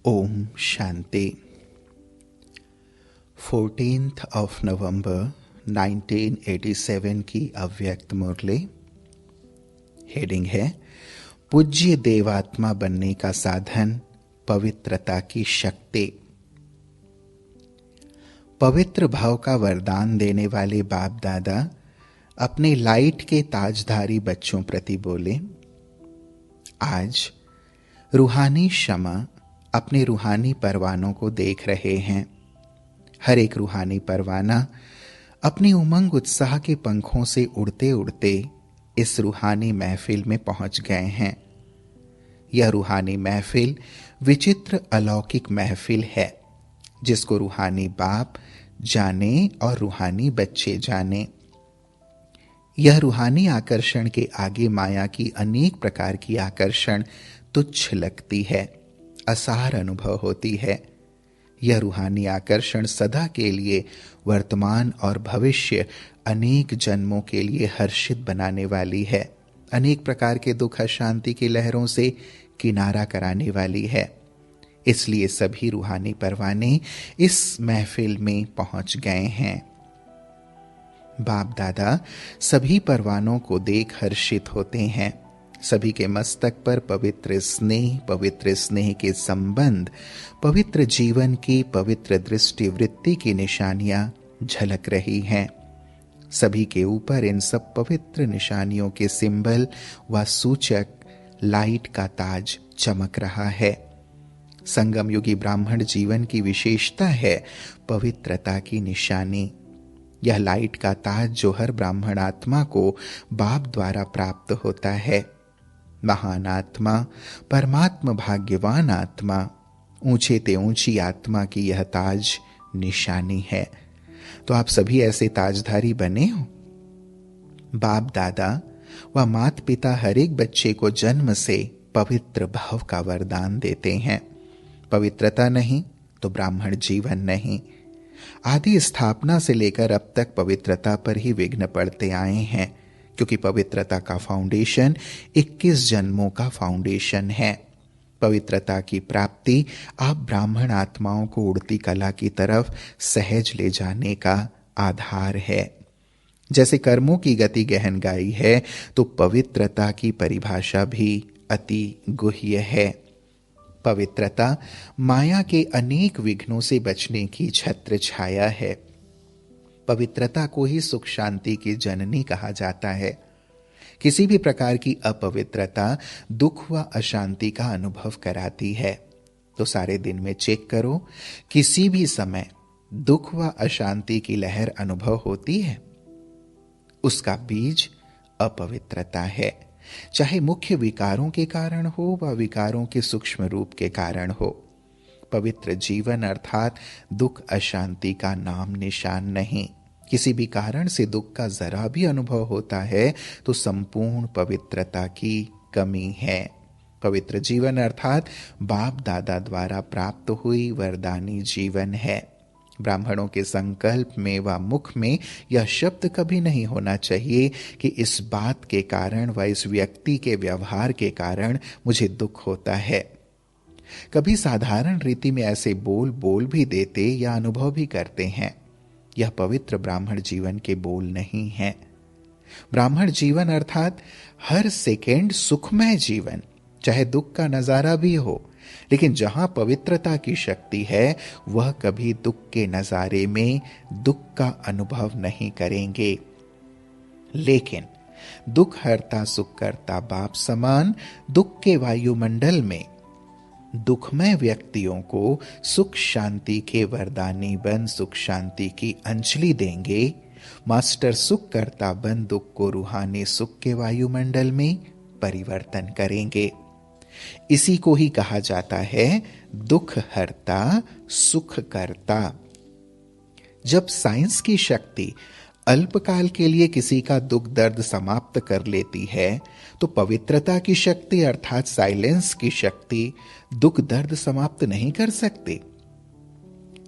ओम शांति। 14 नवंबर 1987 की अव्यक्त मुरली। हेडिंग है पूज्य देवात्मा बनने का साधन, पवित्रता की शक्ति। पवित्र भाव का वरदान देने वाले बाप दादा अपने लाइट के ताजधारी बच्चों प्रति बोले, आज रूहानी क्षमा अपने रूहानी परवानों को देख रहे हैं। हर एक रूहानी परवाना अपनी उमंग उत्साह के पंखों से उड़ते उड़ते इस रूहानी महफिल में पहुंच गए हैं। यह रूहानी महफिल विचित्र अलौकिक महफिल है, जिसको रूहानी बाप जाने और रूहानी बच्चे जाने। यह रूहानी आकर्षण के आगे माया की अनेक प्रकार की आकर्षण तुच्छ लगती है, असार अनुभव होती है। यह रूहानी आकर्षण सदा के लिए वर्तमान और भविष्य अनेक जन्मों के लिए हर्षित बनाने वाली है। अनेक प्रकार के दुख अशांति की लहरों से किनारा कराने वाली है। इसलिए सभी रूहानी परवाने इस महफिल में पहुंच गए हैं। बाप दादा सभी परवानों को देख हर्षित होते हैं। सभी के मस्तक पर पवित्र स्नेह के संबंध, पवित्र जीवन की पवित्र दृष्टि वृत्ति की निशानियां झलक रही हैं। सभी के ऊपर इन सब पवित्र निशानियों के सिंबल व सूचक लाइट का ताज चमक रहा है। संगम युगी ब्राह्मण जीवन की विशेषता है पवित्रता की निशानी। यह लाइट का ताज जो हर ब्राह्मण आत्मा को बाप द्वारा प्राप्त होता है। महान आत्मा, परमात्मा, भाग्यवान आत्मा, ऊंचे ते ऊंची आत्मा की यह ताज निशानी है। तो आप सभी ऐसे ताजधारी बने हो। बाप दादा व माता पिता हर एक बच्चे को जन्म से पवित्र भाव का वरदान देते हैं। पवित्रता नहीं तो ब्राह्मण जीवन नहीं। आदि स्थापना से लेकर अब तक पवित्रता पर ही विघ्न पड़ते आए हैं, क्योंकि पवित्रता का फाउंडेशन 21 जन्मों का फाउंडेशन है। पवित्रता की प्राप्ति आप ब्राह्मण आत्माओं को उड़ती कला की तरफ सहज ले जाने का आधार है। जैसे कर्मों की गति गहनगाई है, तो पवित्रता की परिभाषा भी अति गुह्य है। पवित्रता माया के अनेक विघ्नों से बचने की छत्र छाया है। पवित्रता को ही सुख शांति की जननी कहा जाता है। किसी भी प्रकार की अपवित्रता दुख व अशांति का अनुभव कराती है। तो सारे दिन में चेक करो, किसी भी समय दुख व अशांति की लहर अनुभव होती है, उसका बीज अपवित्रता है। चाहे मुख्य विकारों के कारण हो व विकारों के सूक्ष्म रूप के कारण हो। पवित्र जीवन अर्थात दुख अशांति का नाम निशान नहीं। किसी भी कारण से दुख का जरा भी अनुभव होता है तो संपूर्ण पवित्रता की कमी है। पवित्र जीवन अर्थात बाप दादा द्वारा प्राप्त हुई वरदानी जीवन है। ब्राह्मणों के संकल्प में व मुख में यह शब्द कभी नहीं होना चाहिए कि इस बात के कारण व इस व्यक्ति के व्यवहार के कारण मुझे दुख होता है। कभी साधारण रीति में ऐसे बोल भी देते या अनुभव भी करते हैं। यह पवित्र ब्राह्मण जीवन के बोल नहीं है। ब्राह्मण जीवन अर्थात हर सेकेंड सुखमय जीवन, चाहे दुख का नजारा भी हो, लेकिन जहां पवित्रता की शक्ति है वह कभी दुख के नजारे में दुख का अनुभव नहीं करेंगे। लेकिन दुख हरता सुख करता बाप समान दुख के वायुमंडल में दुखमय व्यक्तियों को सुख शांति के वरदानी बन सुख शांति की अंजलि देंगे। मास्टर सुख करता बन दुख को रूहानी सुख के वायुमंडल में परिवर्तन करेंगे। इसी को ही कहा जाता है दुख हरता सुख करता। जब साइंस की शक्ति अल्पकाल के लिए किसी का दुख दर्द समाप्त कर लेती है, तो पवित्रता की शक्ति अर्थात साइलेंस की शक्ति दुख दर्द समाप्त नहीं कर सकती।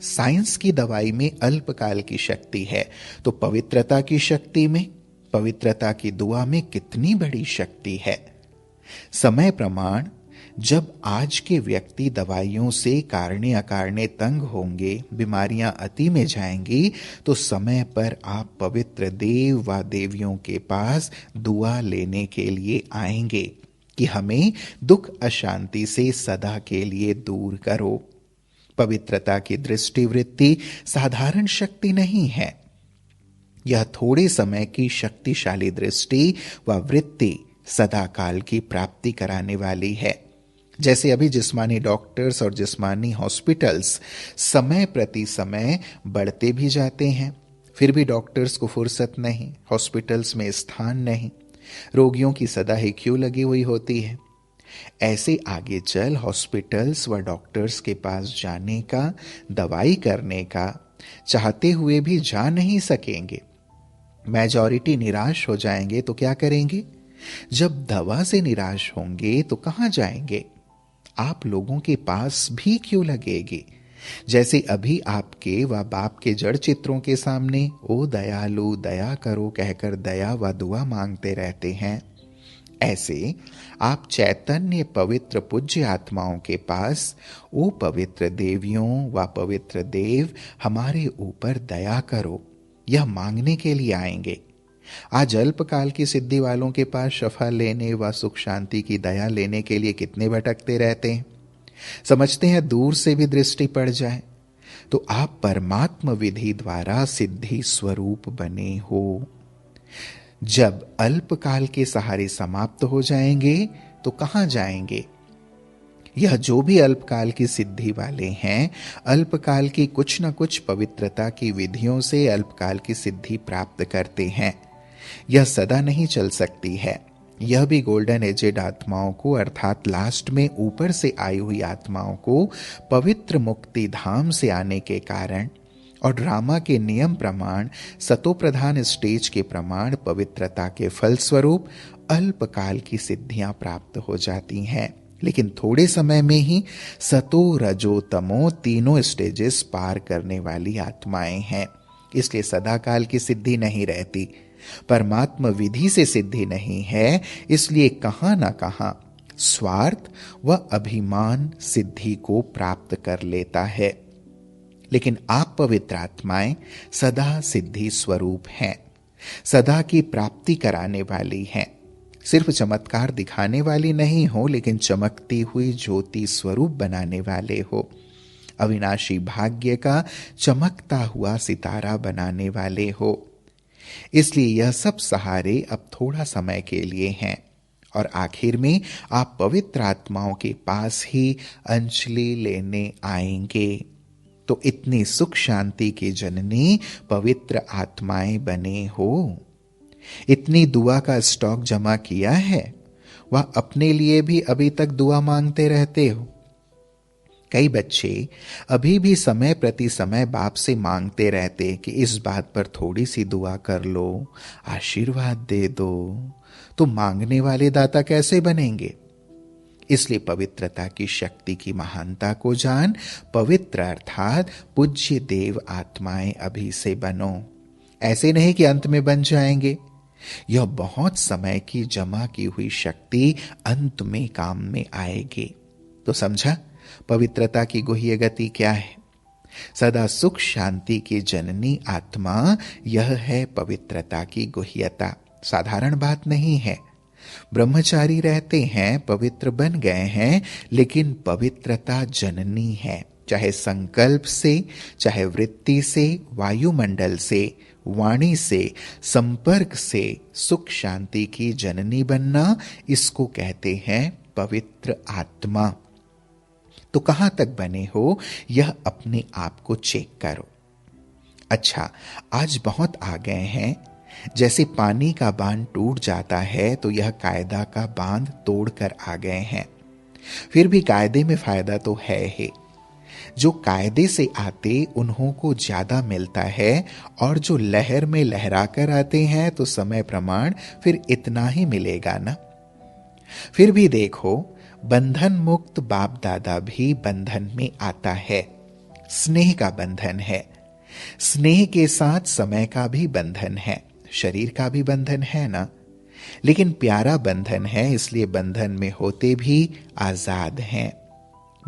साइंस की दवाई में अल्पकाल की शक्ति है, तो पवित्रता की शक्ति में, पवित्रता की दुआ में कितनी बड़ी शक्ति है। समय प्रमाण जब आज के व्यक्ति दवाइयों से कारणे अकारणे तंग होंगे, बीमारियां अति में जाएंगी, तो समय पर आप पवित्र देव व देवियों के पास दुआ लेने के लिए आएंगे कि हमें दुख अशांति से सदा के लिए दूर करो। पवित्रता की दृष्टि वृत्ति साधारण शक्ति नहीं है। यह थोड़े समय की शक्तिशाली दृष्टि व वृत्ति सदा काल की प्राप्ति कराने वाली है। जैसे अभी जिस्मानी डॉक्टर्स और जिस्मानी हॉस्पिटल्स समय प्रति समय बढ़ते भी जाते हैं, फिर भी डॉक्टर्स को फुर्सत नहीं, हॉस्पिटल्स में स्थान नहीं, रोगियों की सदा ही क्यू लगी हुई होती है। ऐसे आगे चल हॉस्पिटल्स व डॉक्टर्स के पास जाने का, दवाई करने का चाहते हुए भी जा नहीं सकेंगे। मेजॉरिटी निराश हो जाएंगे तो क्या करेंगे? जब दवा से निराश होंगे तो कहां जाएंगे? आप लोगों के पास भी क्यों लगेगी? जैसे अभी आपके व बाप के जड़ चित्रों के सामने ओ दयालु दया करो कहकर दया व दुआ मांगते रहते हैं, ऐसे आप चैतन्य पवित्र पूज्य आत्माओं के पास ओ पवित्र देवियों व पवित्र देव हमारे ऊपर दया करो, यह मांगने के लिए आएंगे। आज अल्पकाल की सिद्धि वालों के पास शफा लेने व सुख शांति की दया लेने के लिए कितने भटकते रहते हैं। समझते हैं दूर से भी दृष्टि पड़ जाए। तो आप परमात्म विधि द्वारा सिद्धि स्वरूप बने हो। जब अल्पकाल के सहारे समाप्त हो जाएंगे तो कहां जाएंगे? यह जो भी अल्पकाल की सिद्धि वाले हैं, अल्पकाल की कुछ न कुछ पवित्रता की विधियों से अल्पकाल की सिद्धि प्राप्त करते हैं। यह सदा नहीं चल सकती है। यह भी गोल्डन एजेड आत्माओं को, अर्थात लास्ट में ऊपर से आई हुई आत्माओं को पवित्र मुक्ति धाम से आने के कारण और ड्रामा के नियम प्रमाण, सतो प्रधान स्टेज के प्रमाण, पवित्रता के फलस्वरूप अल्पकाल की सिद्धियां प्राप्त हो जाती हैं। लेकिन थोड़े समय में ही सतो रजो तमो तीनों स्टेजेस पार करने वाली आत्माएं हैं। इसलिए सदाकाल की सिद्धि नहीं रहती। परमात्मा विधि से सिद्धि नहीं है, इसलिए कहां ना कहां स्वार्थ व अभिमान सिद्धि को प्राप्त कर लेता है। लेकिन आप पवित्र आत्माएं सदा सिद्धि स्वरूप हैं, सदा की प्राप्ति कराने वाली हैं। सिर्फ चमत्कार दिखाने वाली नहीं हो, लेकिन चमकती हुई ज्योति स्वरूप बनाने वाले हो। अविनाशी भाग्य का चमकता हुआ सितारा बनाने वाले हो। इसलिए यह सब सहारे अब थोड़ा समय के लिए हैं और आखिर में आप पवित्र आत्माओं के पास ही अंजलि लेने आएंगे। तो इतनी सुख शांति की जननी पवित्र आत्माएं बने हो। इतनी दुआ का स्टॉक जमा किया है, वह अपने लिए भी अभी तक दुआ मांगते रहते हो। कई बच्चे अभी भी समय प्रति समय बाप से मांगते रहते कि इस बात पर थोड़ी सी दुआ कर लो, आशीर्वाद दे दो। तो मांगने वाले दाता कैसे बनेंगे? इसलिए पवित्रता की शक्ति की महानता को जान, पवित्र अर्थात पूज्य देव आत्माएं अभी से बनो। ऐसे नहीं कि अंत में बन जाएंगे। यह बहुत समय की जमा की हुई शक्ति अंत में काम में आएगी। तो समझा पवित्रता की गुह्य गति क्या है? सदा सुख शांति की जननी आत्मा, यह है पवित्रता की गुह्यता। साधारण बात नहीं है। ब्रह्मचारी रहते हैं, पवित्र बन गए हैं, लेकिन पवित्रता जननी है। चाहे संकल्प से, चाहे वृत्ति से, वायुमंडल से, वाणी से, संपर्क से सुख शांति की जननी बनना, इसको कहते हैं पवित्र आत्मा। तो कहां तक बने हो, यह अपने आप को चेक करो। अच्छा, आज बहुत आ गए हैं। जैसे पानी का बांध टूट जाता है तो यह कायदा का बांध तोड़कर आ गए हैं। फिर भी कायदे में फायदा तो है ही। जो कायदे से आते उन्हों को ज्यादा मिलता है, और जो लहर में लहराकर आते हैं तो समय प्रमाण फिर इतना ही मिलेगा ना। फिर भी देखो, बंधन मुक्त बाप दादा भी बंधन में आता है। स्नेह का बंधन है। स्नेह के साथ समय का भी बंधन है, शरीर का भी बंधन है ना। लेकिन प्यारा बंधन है, इसलिए बंधन में होते भी आजाद हैं।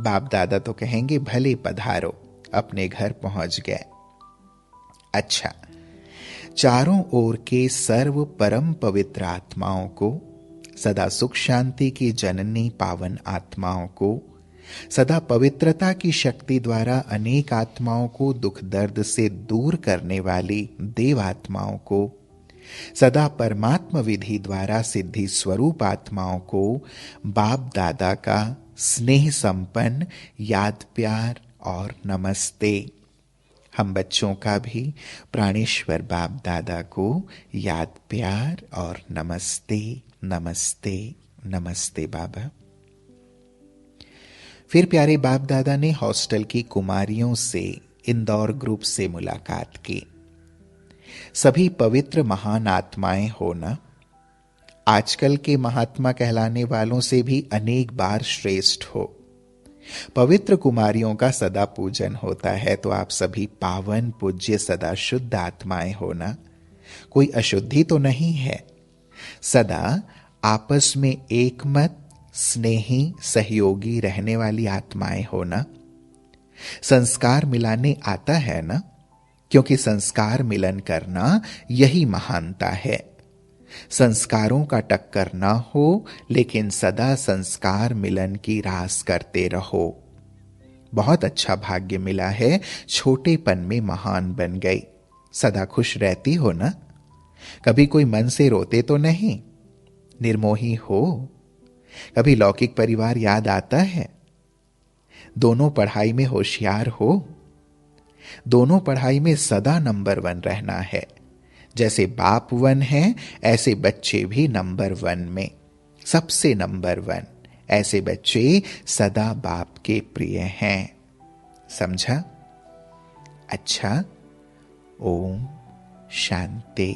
बाप दादा तो कहेंगे भले पधारो, अपने घर पहुंच गए। अच्छा, चारों ओर के सर्व परम पवित्र आत्माओं को, सदा सुख शांति की जननी पावन आत्माओं को, सदा पवित्रता की शक्ति द्वारा अनेक आत्माओं को दुख दर्द से दूर करने वाली देव आत्माओं को, सदा परमात्मा विधि द्वारा सिद्धि स्वरूप आत्माओं को बाप दादा का स्नेह संपन्न याद प्यार और नमस्ते। हम बच्चों का भी प्राणेश्वर बाप दादा को याद प्यार और नमस्ते नमस्ते नमस्ते बाबा। फिर प्यारे बाप दादा ने हॉस्टल की कुमारियों से, इंदौर ग्रुप से मुलाकात की। सभी पवित्र महान आत्माएं हो ना, आजकल के महात्मा कहलाने वालों से भी अनेक बार श्रेष्ठ हो। पवित्र कुमारियों का सदा पूजन होता है, तो आप सभी पावन पूज्य सदा शुद्ध आत्माएं हो ना, कोई अशुद्धि तो नहीं है। सदा आपस में एकमत स्नेही सहयोगी रहने वाली आत्माएं हो ना। संस्कार मिलाने आता है ना, क्योंकि संस्कार मिलन करना यही महानता है। संस्कारों का टक्कर ना हो, लेकिन सदा संस्कार मिलन की रास करते रहो। बहुत अच्छा भाग्य मिला है, छोटेपन में महान बन गई। सदा खुश रहती हो ना, कभी कोई मन से रोते तो नहीं, निर्मोही हो, कभी लौकिक परिवार याद आता है, दोनों पढ़ाई में होशियार हो, दोनों पढ़ाई में सदा नंबर 1 रहना है। जैसे बाप 1 है, ऐसे बच्चे भी नंबर 1 में, सबसे नंबर 1। ऐसे बच्चे सदा बाप के प्रिय हैं। समझा? अच्छा, ओम शांति।